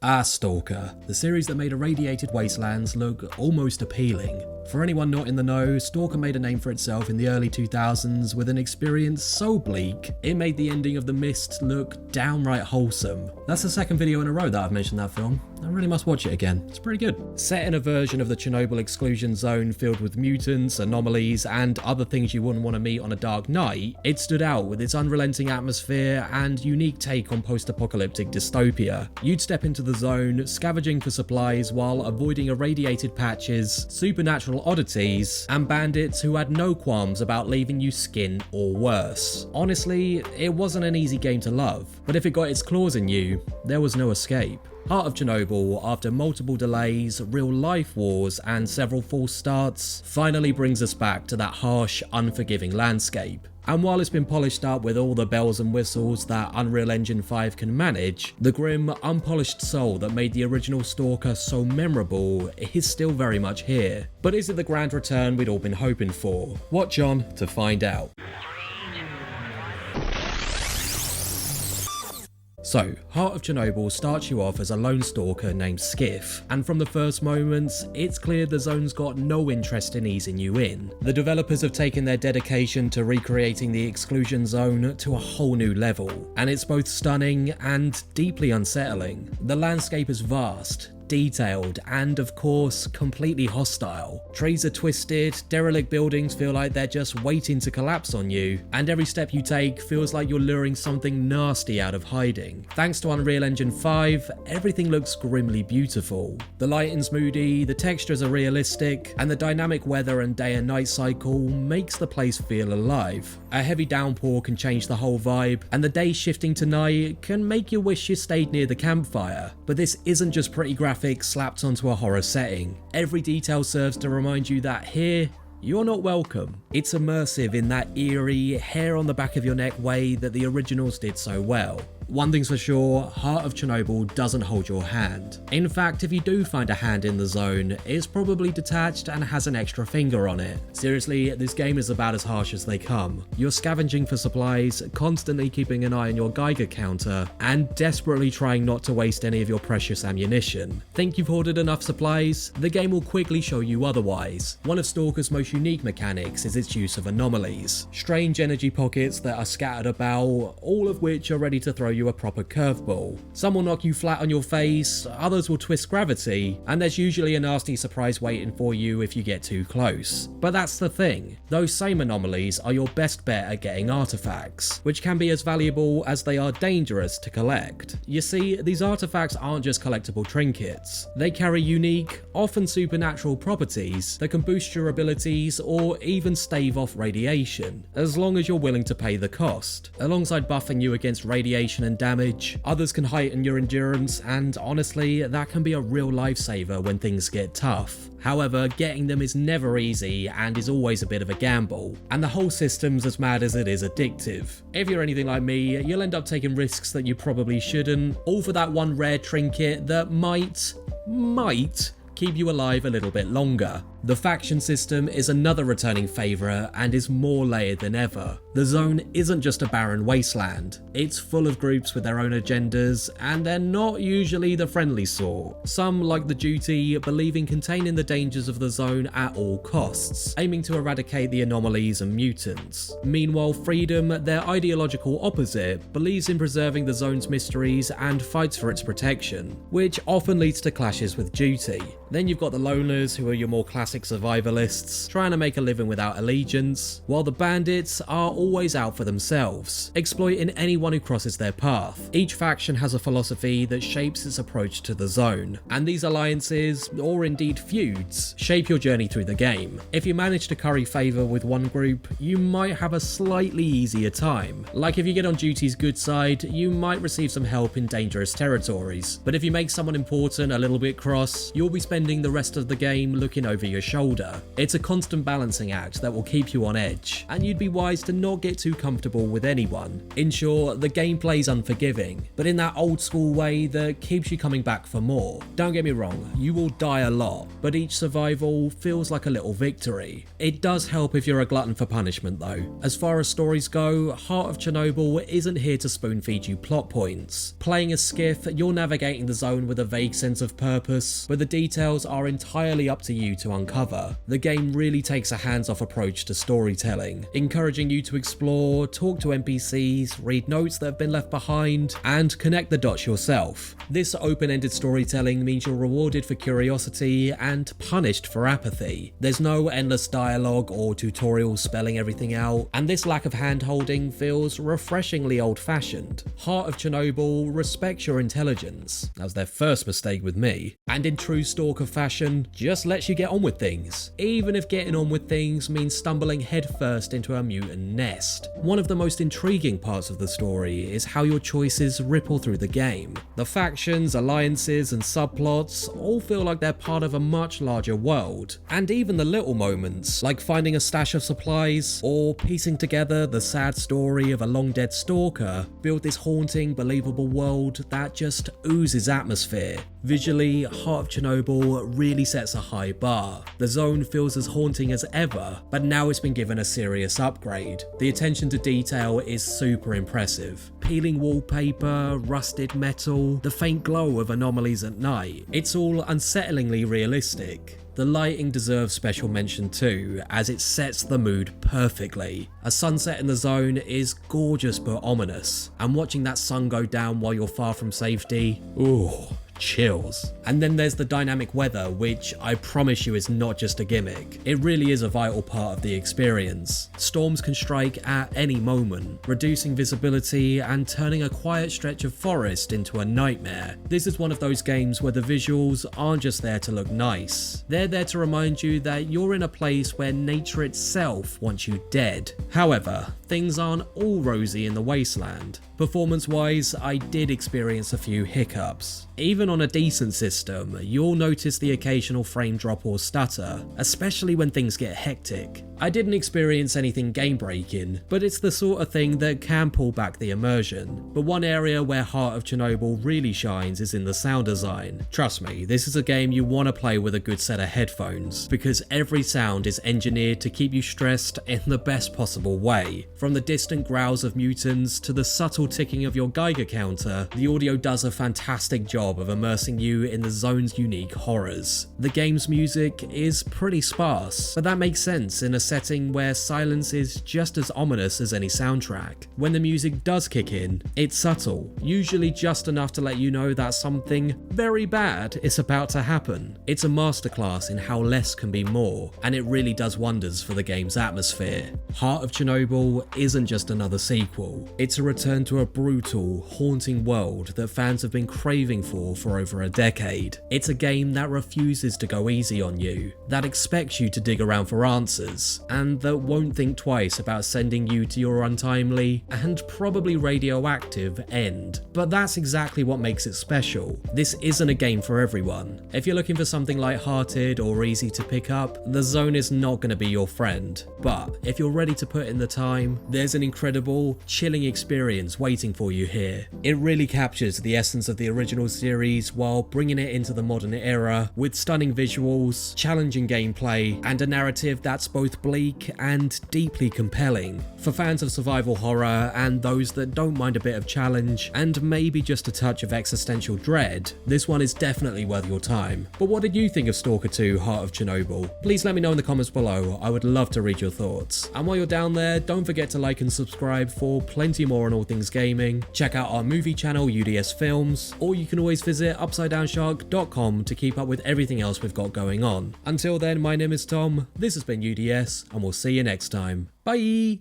Stalker, the series that made irradiated wastelands look almost appealing. For anyone not in the know, Stalker made a name for itself in the early 2000s with an experience so bleak, it made the ending of The Mist look downright wholesome. That's the second video in a row that I've mentioned that film. I really must watch it again, it's pretty good. Set in a version of the Chornobyl exclusion zone filled with mutants, anomalies, and other things you wouldn't want to meet on a dark night, it stood out with its unrelenting atmosphere and unique take on post-apocalyptic dystopia. You'd step into the zone, scavenging for supplies while avoiding irradiated patches, supernatural oddities, and bandits who had no qualms about leaving you skinned or worse. Honestly, it wasn't an easy game to love, but if it got its claws in you, there was no escape. Heart of Chernobyl, after multiple delays, real-life wars, and several false starts, finally brings us back to that harsh, unforgiving landscape. And while it's been polished up with all the bells and whistles that Unreal Engine 5 can manage, the grim, unpolished soul that made the original Stalker so memorable is still very much here. But is it the grand return we'd all been hoping for? Watch on to find out. So, Heart of Chernobyl starts you off as a lone stalker named Skiff, and from the first moments, it's clear the zone's got no interest in easing you in. The developers have taken their dedication to recreating the exclusion zone to a whole new level, and it's both stunning and deeply unsettling. The landscape is vast, detailed, and of course, completely hostile. Trees are twisted, derelict buildings feel like they're just waiting to collapse on you, and every step you take feels like you're luring something nasty out of hiding. Thanks to Unreal Engine 5, everything looks grimly beautiful. The lighting's moody, the textures are realistic, and the dynamic weather and day and night cycle makes the place feel alive. A heavy downpour can change the whole vibe, and the day shifting to night can make you wish you stayed near the campfire. But this isn't just pretty graphics slapped onto a horror setting. Every detail serves to remind you that here, you're not welcome. It's immersive in that eerie, hair on the back of your neck way that the originals did so well. One thing's for sure, Heart of Chernobyl doesn't hold your hand. In fact, if you do find a hand in the zone, it's probably detached and has an extra finger on it. Seriously, this game is about as harsh as they come. You're scavenging for supplies, constantly keeping an eye on your Geiger counter, and desperately trying not to waste any of your precious ammunition. Think you've hoarded enough supplies? The game will quickly show you otherwise. One of Stalker's most unique mechanics is its use of anomalies. Strange energy pockets that are scattered about, all of which are ready to throw you a proper curveball. Some will knock you flat on your face, others will twist gravity, and there's usually a nasty surprise waiting for you if you get too close. But that's the thing, those same anomalies are your best bet at getting artifacts, which can be as valuable as they are dangerous to collect. You see, these artifacts aren't just collectible trinkets, they carry unique, often supernatural properties that can boost your abilities or even stave off radiation, as long as you're willing to pay the cost. Alongside buffing you against radiation and damage, others can heighten your endurance, and honestly, that can be a real lifesaver when things get tough. However, getting them is never easy and is always a bit of a gamble, and the whole system's as mad as it is addictive. If you're anything like me, you'll end up taking risks that you probably shouldn't, all for that one rare trinket that might keep you alive a little bit longer. The faction system is another returning favourite and is more layered than ever. The zone isn't just a barren wasteland, it's full of groups with their own agendas, and they're not usually the friendly sort. Some, like the Duty, believe in containing the dangers of the zone at all costs, aiming to eradicate the anomalies and mutants. Meanwhile, Freedom, their ideological opposite, believes in preserving the zone's mysteries and fights for its protection, which often leads to clashes with Duty. Then you've got the Loners, who are your more classic survivalists, trying to make a living without allegiance, while the Bandits are always out for themselves, exploiting anyone who crosses their path. Each faction has a philosophy that shapes its approach to the zone, and these alliances, or indeed feuds, shape your journey through the game. If you manage to curry favour with one group, you might have a slightly easier time. Like if you get on Duty's good side, you might receive some help in dangerous territories, but if you make someone important a little bit cross, you'll be spending the rest of the game looking over your shoulder. It's a constant balancing act that will keep you on edge, and you'd be wise to not not get too comfortable with anyone. In short, the gameplay's unforgiving, but in that old school way that keeps you coming back for more. Don't get me wrong, you will die a lot, but each survival feels like a little victory. It does help if you're a glutton for punishment though. As far as stories go, Heart of Chernobyl isn't here to spoon feed you plot points. Playing as Skiff, you're navigating the zone with a vague sense of purpose, but the details are entirely up to you to uncover. The game really takes a hands-off approach to storytelling, encouraging you to explore, talk to NPCs, read notes that have been left behind, and connect the dots yourself. This open-ended storytelling means you're rewarded for curiosity and punished for apathy. There's no endless dialogue or tutorials spelling everything out, and this lack of hand-holding feels refreshingly old-fashioned. Heart of Chernobyl respects your intelligence. That was their first mistake with me. And in true Stalker fashion, just lets you get on with things, even if getting on with things means stumbling headfirst into a mutant nest. One of the most intriguing parts of the story is how your choices ripple through the game. The factions, alliances, and subplots all feel like they're part of a much larger world. And even the little moments, like finding a stash of supplies, or piecing together the sad story of a long-dead stalker, build this haunting, believable world that just oozes atmosphere. Visually, Heart of Chernobyl really sets a high bar. The zone feels as haunting as ever, but now it's been given a serious upgrade. The attention to detail is super impressive. Peeling wallpaper, rusted metal, the faint glow of anomalies at night. It's all unsettlingly realistic. The lighting deserves special mention too, as it sets the mood perfectly. A sunset in the zone is gorgeous but ominous, and watching that sun go down while you're far from safety, ooh, chills. And then there's the dynamic weather, which I promise you is not just a gimmick. It really is a vital part of the experience. Storms can strike at any moment, reducing visibility and turning a quiet stretch of forest into a nightmare. This is one of those games where the visuals aren't just there to look nice. They're there to remind you that you're in a place where nature itself wants you dead. However, things aren't all rosy in the wasteland. Performance-wise, I did experience a few hiccups. Even on a decent system, you'll notice the occasional frame drop or stutter, especially when things get hectic. I didn't experience anything game-breaking, but it's the sort of thing that can pull back the immersion. But one area where Heart of Chernobyl really shines is in the sound design. Trust me, this is a game you want to play with a good set of headphones, because every sound is engineered to keep you stressed in the best possible way. From the distant growls of mutants to the subtle ticking of your Geiger counter, the audio does a fantastic job of immersing you in the zone's unique horrors. The game's music is pretty sparse, but that makes sense in a setting where silence is just as ominous as any soundtrack. When the music does kick in, it's subtle, usually just enough to let you know that something very bad is about to happen. It's a masterclass in how less can be more, and it really does wonders for the game's atmosphere. Heart of Chernobyl isn't just another sequel, it's a return to a brutal, haunting world that fans have been craving for over a decade. It's a game that refuses to go easy on you, that expects you to dig around for answers, and that won't think twice about sending you to your untimely and probably radioactive end. But that's exactly what makes it special. This isn't a game for everyone. If you're looking for something lighthearted or easy to pick up, the zone is not going to be your friend. But if you're ready to put in the time, there's an incredible, chilling experience waiting for you here. It really captures the essence of the original series while bringing it into the modern era with stunning visuals, challenging gameplay, and a narrative that's both bleak and deeply compelling. For fans of survival horror and those that don't mind a bit of challenge and maybe just a touch of existential dread, this one is definitely worth your time. But what did you think of Stalker 2 Heart of Chernobyl? Please let me know in the comments below, I would love to read your thoughts. And while you're down there, don't forget to like and subscribe for plenty more on all things gaming. Check out our movie channel UDS Films, or you can always visit upsidedownshark.com to keep up with everything else we've got going on. Until then, my name is Tom, this has been UDS, and we'll see you next time. Bye!